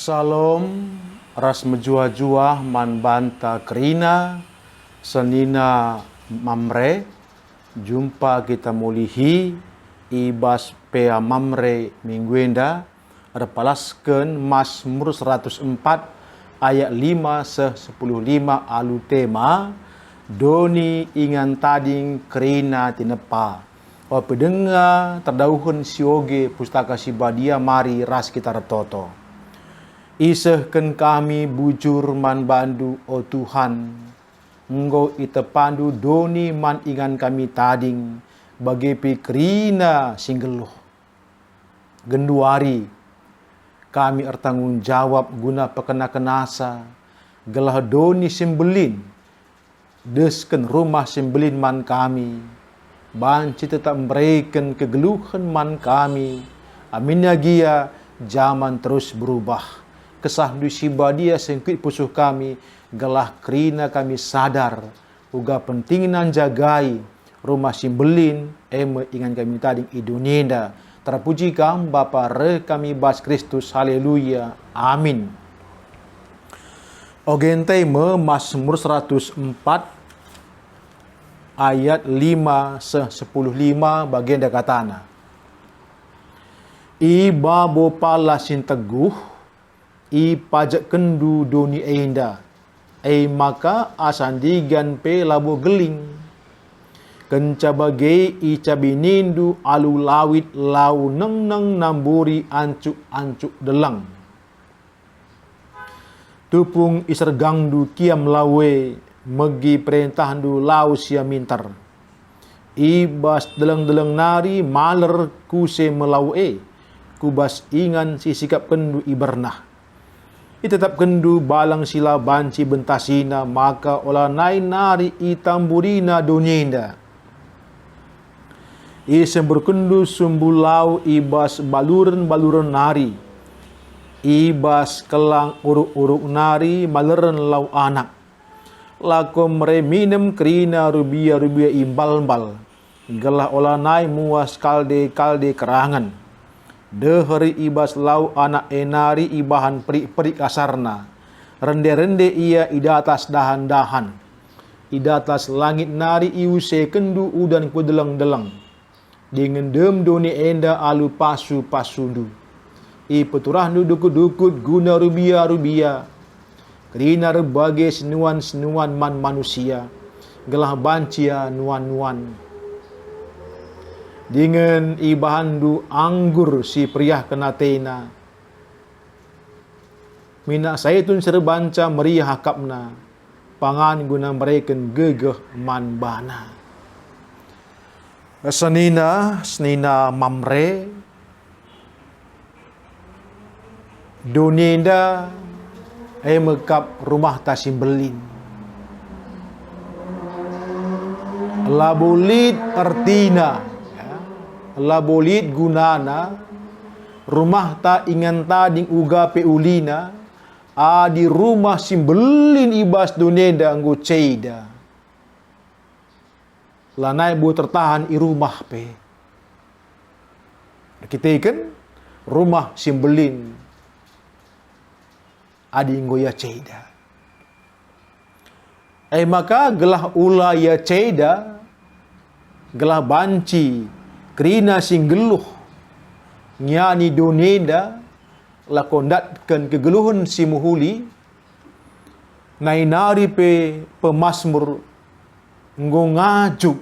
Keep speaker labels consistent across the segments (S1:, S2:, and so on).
S1: Salam ras menjua-jua man banta kerina senina mamre jumpa kita mulihi ibas pea mamre mingguenda ada palasken Mazmur 104 ayat 5 se 10:5 alu tema doni ingan tading kerina tinepa. Pendengar terdauhun sioge pustaka sibadia mari ras kita retoto. Isehken kami bujur man bandu o Tuhan, Engkau ite pandu doni man ingan kami tading, bagi pikrina singgeluh. Genduari, kami ertanggung jawab guna pekena kenasa, gelah doni simbelin, desken rumah simbelin man kami, banci tetap memberikan kegeluhan man kami, aminnya gia zaman terus berubah. Kesah du sibadia sengkit pusuh kami, gelah kerina kami sadar, uga pentinginan jagai, rumah simbelin, ingan kami tading idunenda. Terpuji kam Bapa re kami bas Kristus, haleluya, amin. Ogentei me Mazmur 104 ayat 5 se 10:5 bagian dekatana. Iba bopala sin teguh, I pajak kendu doni enda, maka asandigan pe labo geling. Kenca bagai I cabinindu alu lawit lau neng namburi ancuk delang. Tupung isergangdu kiam lawe, megi perintahdu lau sia mintar. Ibas deleng nari maler kuse melawe, kubas ingan si sikap kendu ibernah. Tetap kendu balang sila banci bentasina, maka olah nai nari itamburina donyenda. Sembur kendu sumbulau ibas baluren nari. Ibas kelang uruk nari maleren lau anak. Lakom reminem kerina rubia imbal. Gelah olah nai muas kalde kerangan. Deheri ibas lau anak enari ibahan perik kasarna. Rende ia idatas dahan-dahan. Idatas langit nari iuse kendu udan kudeleng-deleng. Dengan dem doni enda alu pasu-pasundu. Peturahnu dukut-dukut guna rubia. Kerina rebage senuan man manusia. Gelah bancia nuan. Dengan ibahandu anggur si priah kenatena. Mina saitun serbanca meriah hakapna. Pangan guna mereken gegeh man bana. Senina mamre. Donienda mekap rumah tasimbelin. Labulit artina. Labolit gunana rumah ta ingan tading uga peulina di rumah simbelin ibas doneda anggo ceida lanai bu tertahan i rumah pe kita ikan rumah simbelin adi ngoya ceida maka gelah ula ya ceida gelah banci kerina singgeluh nyani doneda lakondatkan kegeluhun si muhuli nainari pe pemasmur ngaju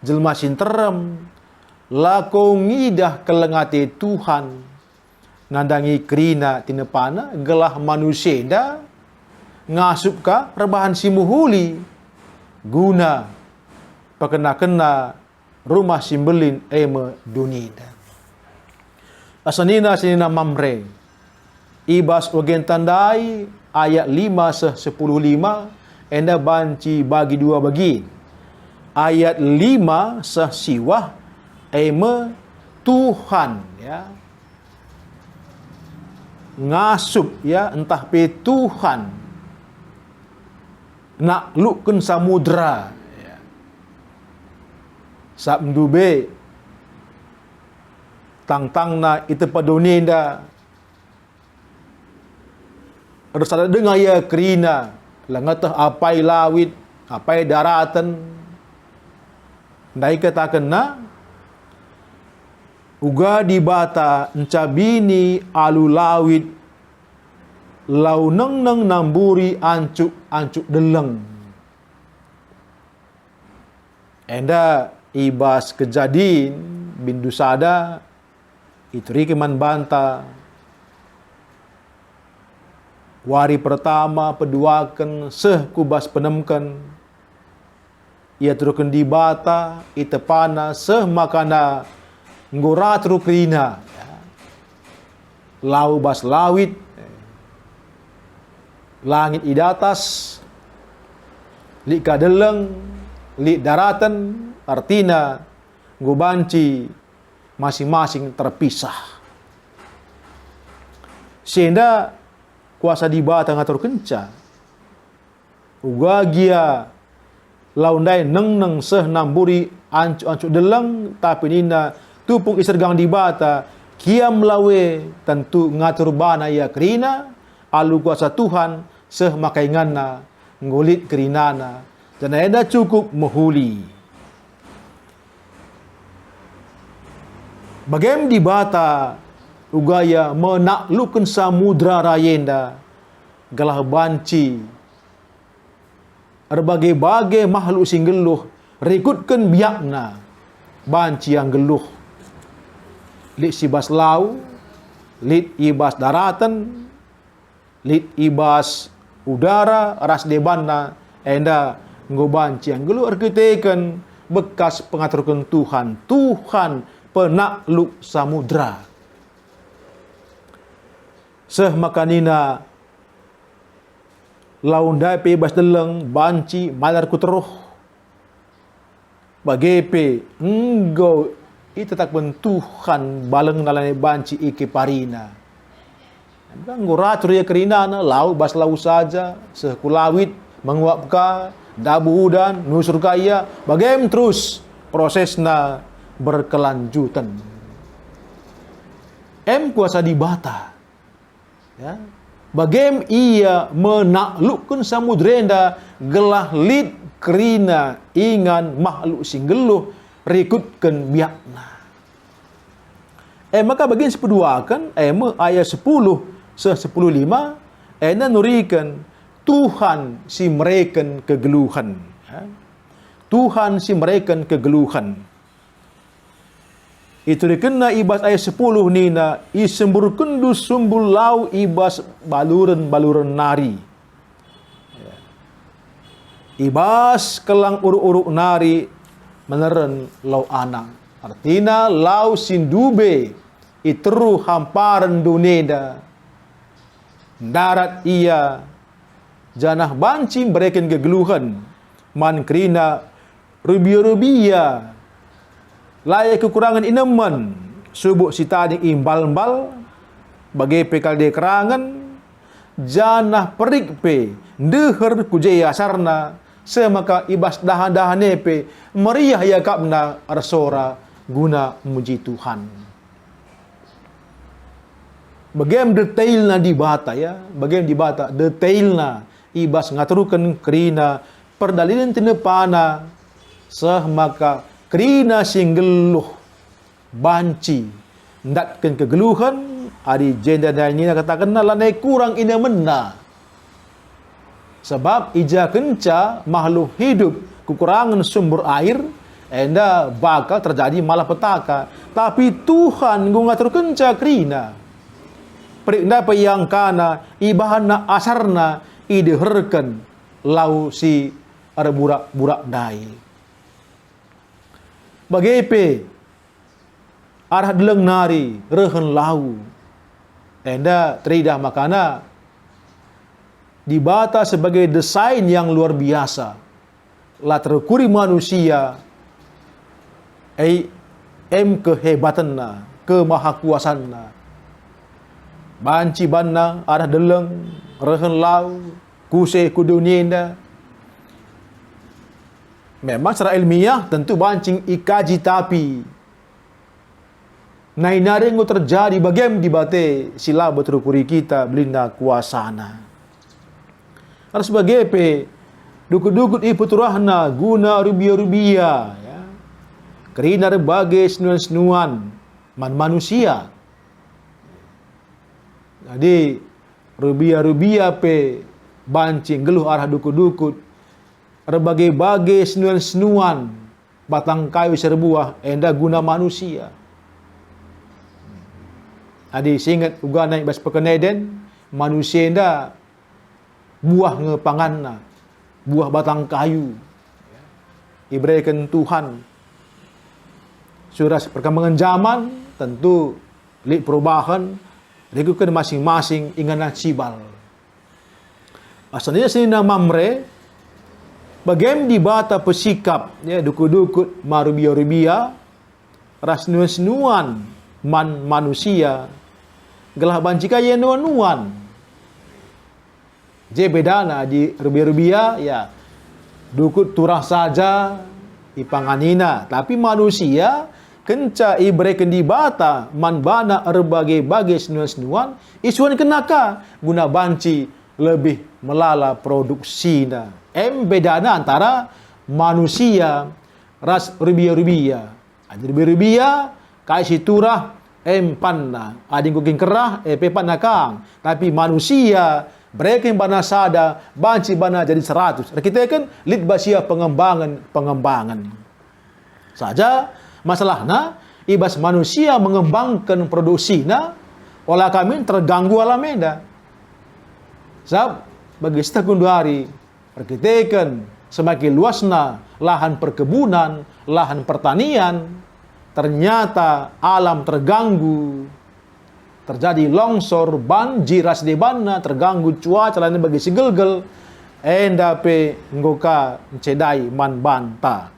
S1: jelma sinterem lako ngidah kelengate Tuhan nandangi kerina tinepana gelah manusia da ngasupka rebahan si muhuli guna pakena rumah simbelin dunida. Senina mamre. Ibas ogen tandai ayat 5 se 10:5 enda banci bagi dua bagi. Ayat 5 se siwah Tuhan ngasup entah pe Tuhan nak lukun samudra. Sabdube tang na ite padonenda Ada dengar ya kerina langatah apai lawit, apai daratan. Ndai katakan na uga di bata encabini alu lawit lau neng namburi ancuk deleng. Enda ibas kejadin bindu sada itri keman banta wari pertama peduakan seh kubas penemkan ia terukan di bata ite pana seh makana ngoratru kerina lau bas lawit langit i datas li kadeleng li daratan artina gubanci masing-masing terpisah. Sehingga kuasa di bata ngatur kenca uga gia laundai neng seh namburi ancu deleng tapi nina tupung isergang di bata kia melawe tentu ngatur bana ya kerina alu kuasa Tuhan seh makainganna ngulit kerinana dan eda cukup menghuli. Bagem di bata ugaya menaklukkan samudra rayenda galah banci berbagai-bagai makhluk sing geluh rikutkan biakna banci yang geluh lit sibas lau lit ibas daratan lit ibas udara ras debanna enda ngobanci yang geluh arkiteken bekas pengaturkan Tuhan penakluk samudra seh makanina laundai pe bas deleng banci malar kuteruh bagepe enggo itu tak bentuhan baleng nalane banci iki parina nguratur ya kerinana lau bas lau saja seh kulawit menguapka dabu udan nusur kaya bagem terus prosesna berkelanjutan kuasa di bata ya bagem ia menaklukkan samudrenda gelah lid kerina ingan makhluk sing geluh rikutkan biakna maka bagian sepeduakan ayat 10 se-10:5 nurikan Tuhan si mereken kegeluhan ya. Tuhan si mereken kegeluhan itu dikena ibas ayat 10 nina isembur kendus sumbul lau ibas baluran nari ya. Ibas kelang uruk-uruk nari meneren lau anang artina lau sindube iteru hamparan duneda darat ia janah banci mereken kegeluhan man kerina rubia layak kekurangan ineman subuk si tadi imbal-mbal bagai pekal de kerangan janah perik pe deher kujaya sarna semaka ibas dahan-dahane pe meriah yakabna arsora guna memuji Tuhan bagem detailna di bata ya bagem di bata detailna ibas ngaturukan kerina perdalilan tinepana seh maka kerina singgeluh banci ndatkan kegeluhan adi jenda dan ini katakan lanai kurang ina mena sebab ija kenca makhluk hidup kekurangan sumber air enda bakal terjadi malapetaka tapi Tuhan ngatur kenca kerina perikna yang kana ibahana asarna ideherkan lau si ada burak-burak dai bagepe arah deleng nari rehen lau enda teridah makana dibata sebagai desain yang luar biasa la terkuri manusia kehebatanna kemahakuasanna banci banna arah deleng rehen lau kuse kudunienda memang secara ilmiah tentu bancing ikaji tapi nainare ngo terjadi bagem di bate sila beterukuri kita belinda kuasana Harus sebagai pe dukut-dukut iputurahna guna rubia-rubia ya. Kerina berbagai senuan-senuan man manusia. Jadi rubia-rubia pe bancing geluh arah dukut-dukut berbagai-bagai senuan-senuan batang kayu serbuah enda guna manusia. Adi singat uga naik bas pekeneden manusia enda buah ngepanganna buah batang kayu diberikan Tuhan. Sudah perkembangan zaman tentu lik perubahan dikukan masing-masing ingana cibal. Asalnya sini mamre bagem di bata pesikap ya dukut-dukut marubia-rubia rasnuan-nuan man manusia gelah bancika ye nuan-nuan. Je bedana di rubia-rubia ya dukut turah saja ipanganina, tapi manusia kenca ibreken di bata man bana berbagai-bagai senuan-senuan isuan kenaka guna banci lebih melala produksina. Bedana antara manusia ras rubia-rubia. Rubia-rubia kai si turah panna ading kuking kerah pepan nakang, tapi manusia mereka yang bana sada banci bana jadi 100. Kita kan lid basia pengembangan saja masalahnya ibas manusia mengembangkan produksinya olah kami terganggu alamenda. Sebab bagi setahun 2 hari perkitekan semakin luasnya lahan perkebunan, lahan pertanian, ternyata alam terganggu. Terjadi longsor, banjir asdebana, terganggu cuaca lainnya bagi segelgel, endape ngoka cedai man banta.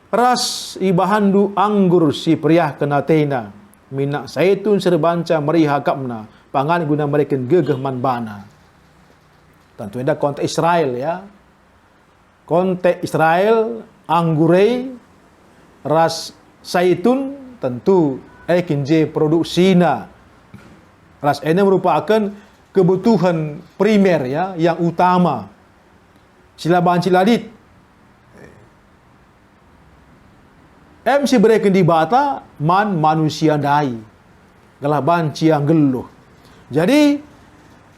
S1: Ras ibahandu anggur si priah kenatena, minak saitun serbanca merihakapna, pangan guna mereka gegeh man bana. Tentu ada konteks Israel ya. Konteks Israel, anggurei, ras saitun tentu kinje produksina. Ras ini merupakan kebutuhan primer ya, yang utama. Sila banci ladit. Si bereken di bata man manusia dai. Galah banci yang geluh. Jadi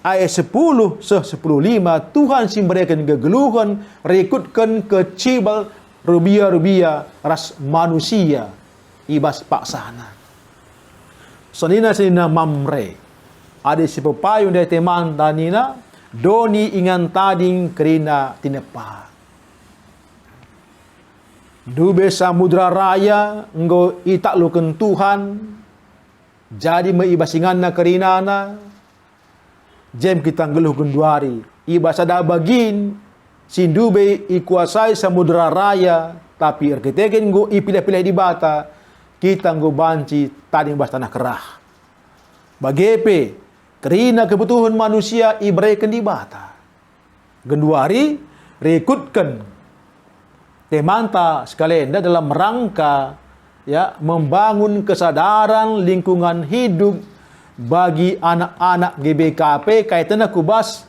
S1: ayat 10 10:5 Tuhan si bereken gegeluhan rekutkan ke cibal rubia-rubia ras manusia ibas paksana. Sonina mamre. Ada si pepayun dari teman tanina doni ingan tading kerina tinepa. Dube samudra raya enggo itaklukan Tuhan jadi meibasinganna kerinana jem kita ngeluh genduari ibas ada bagin sindube ikuasai samudra raya tapi erketeken nggo ipilih-pilih di bata kita nggo banci tadi bas tanah kerah. Bagepe kerina kebutuhan manusia ibreken di bata. Genduari rekutkan temanta sekalian dalam rangka ya membangun kesadaran lingkungan hidup bagi anak-anak GBKP kaitannya kubas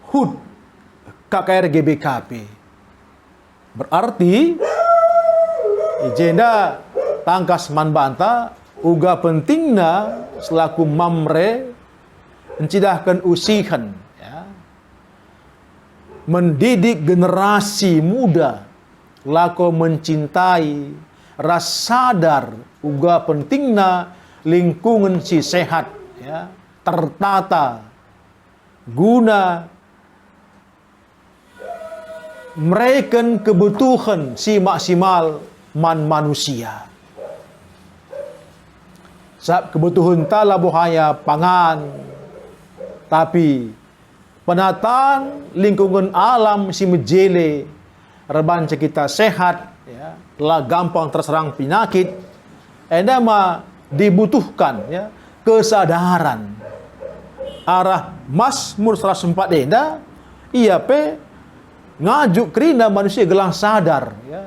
S1: HUT KKR GBKP. Berarti agenda tangkas man banta uga pentingna selaku mamre mencidahkan usihan ya, mendidik generasi muda lako mencintai ras sadar uga pentingna lingkungan si sehat ya, tertata guna mereken kebutuhan si maksimal man manusia. Sebab kebutuhan tala buhaya pangan, tapi penataan lingkungan alam si mejele rebanca kita sehat ya, lah gampang terserang penyakit, endama dibutuhkan ya kesadaran arah Mazmur 104 enda ia pe ngajuk kerina manusia gelang sadar ya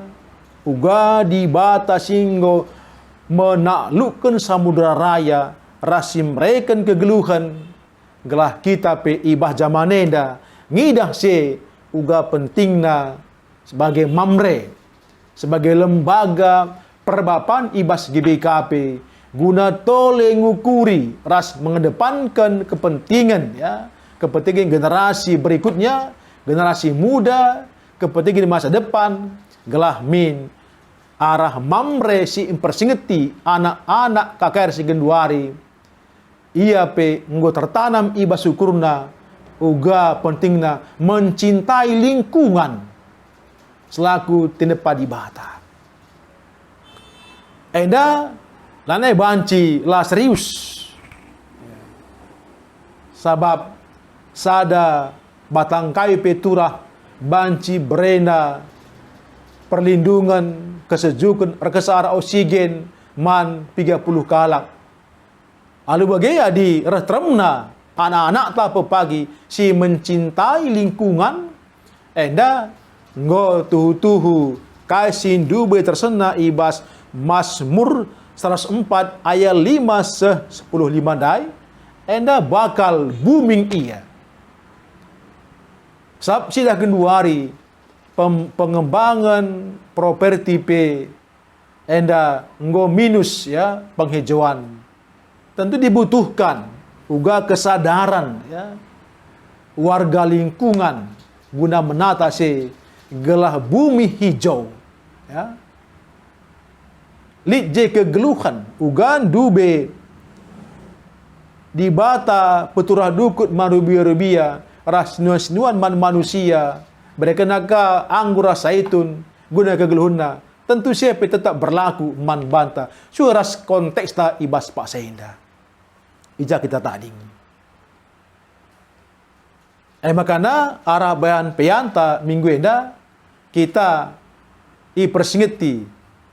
S1: uga di bata singgo menaklukkan samudra raya rasim reken kegeluhan gelah kita pe ibah zamanenda ngidah se uga pentingna sebagai mamre, sebagai lembaga perbapan ibas GBKP guna tole ngukuri ras mengedepankan kepentingan kepentingan generasi berikutnya, generasi muda, kepentingan masa depan, gelah min arah mamre si impersingeti anak-anak KKR si genduari ia pe nggo tertanam iba syukurna uga pentingna mencintai lingkungan selaku tindepa di bata. Enda lanai banci lah serius. Sabab sada batang kayu peturah banci berena perlindungan kesejukan rekesara oksigen man 30 kalak. Alu bagaya di retremna anak-anak ta pagi si mencintai lingkungan enda ngo tuhu-tuhu kaisin dube tersena ibas Mazmur 104 ayat 5 10 dai enda bakal booming ia. Sab sidah genduari pengembangan properti pe enda ngo minus penghijauan. Tentu dibutuhkan uga kesadaran warga lingkungan guna menata se gelah bumi hijau lit je kegeluhan ugan dube di bata peturah dukut marubia-rubia ras nuan manusia mereka naga anggur saitun guna kegeluhunna tentu siapa tetap berlaku man banta suras konteks ta ibas pak seinda ija kita tading. Makana arah bayan peyanta minggu enda kita persingeti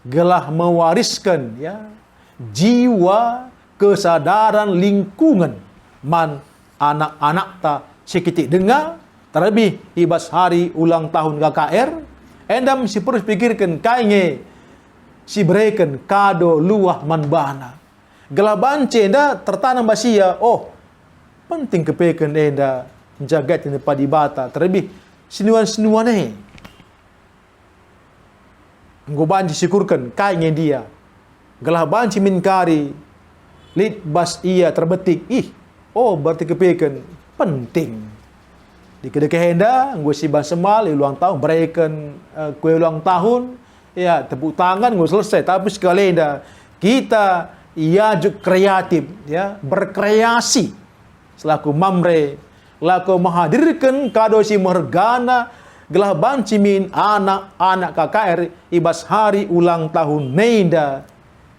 S1: gelah mewariskan jiwa kesadaran lingkungan man anak-anak ta sekitik dengar terlebih ibas hari ulang tahun KKR endam si perus pikirkan kainge si berikan kado luah man bana gelah bance enda tertanam basia penting kepekan enda menjaga tindepa di bata terlebih senuan-senuan nggo banci syukurkan kainge dia gelah banci minkari lit bas ia terbetik berarti kepekan penting di kedekah enda nggo si ban semal ulang tahun berikan kue ulang tahun tepuk tangan nggo selesai tapi sekali enda kita juk kreatif berkreasi selaku mamre laku menghadirkan kado si mergana gelah banci min anak-anak KKR ibas hari ulang tahun nenda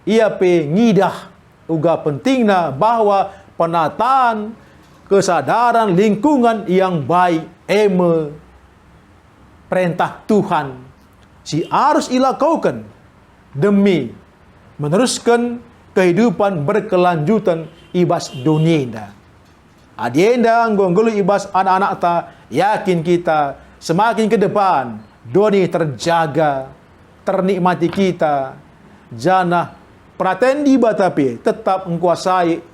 S1: ia pe ngidah uga pentingna bahwa penataan kesadaran lingkungan yang baik perintah Tuhan si harus ilakaukan demi meneruskan kehidupan berkelanjutan ibas dunia. Adienda ngonggulu ibas anak-anak ta yakin kita semakin ke depan dunia terjaga ternikmati kita jana pratendi batapi tetap menguasai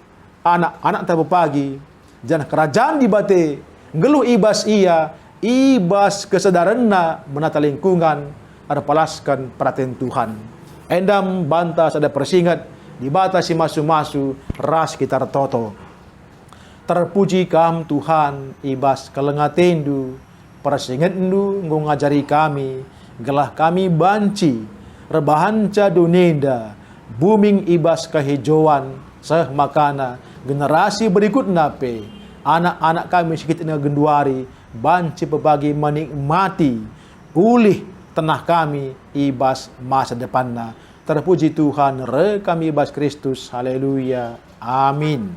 S1: anak-anak ta pagi jana kerajaan di bate ngeluh ibas ibas kesadaranna menata lingkungan ada palaskan perhatian Tuhan endam bantas ada persingat dibatasi masu-masu ras kita toto. Terpuji kam Tuhan ibas kelengatendu persingendu ngajari kami gelah kami banci rebahanca dunenda booming ibas kehijauan seh makana generasi berikut nape anak-anak kami sekitar genduari banci pebagi menikmati pulih tanah kami ibas masa depanna. Terpuji Tuhan, kami ibas Kristus. Haleluya. Amin.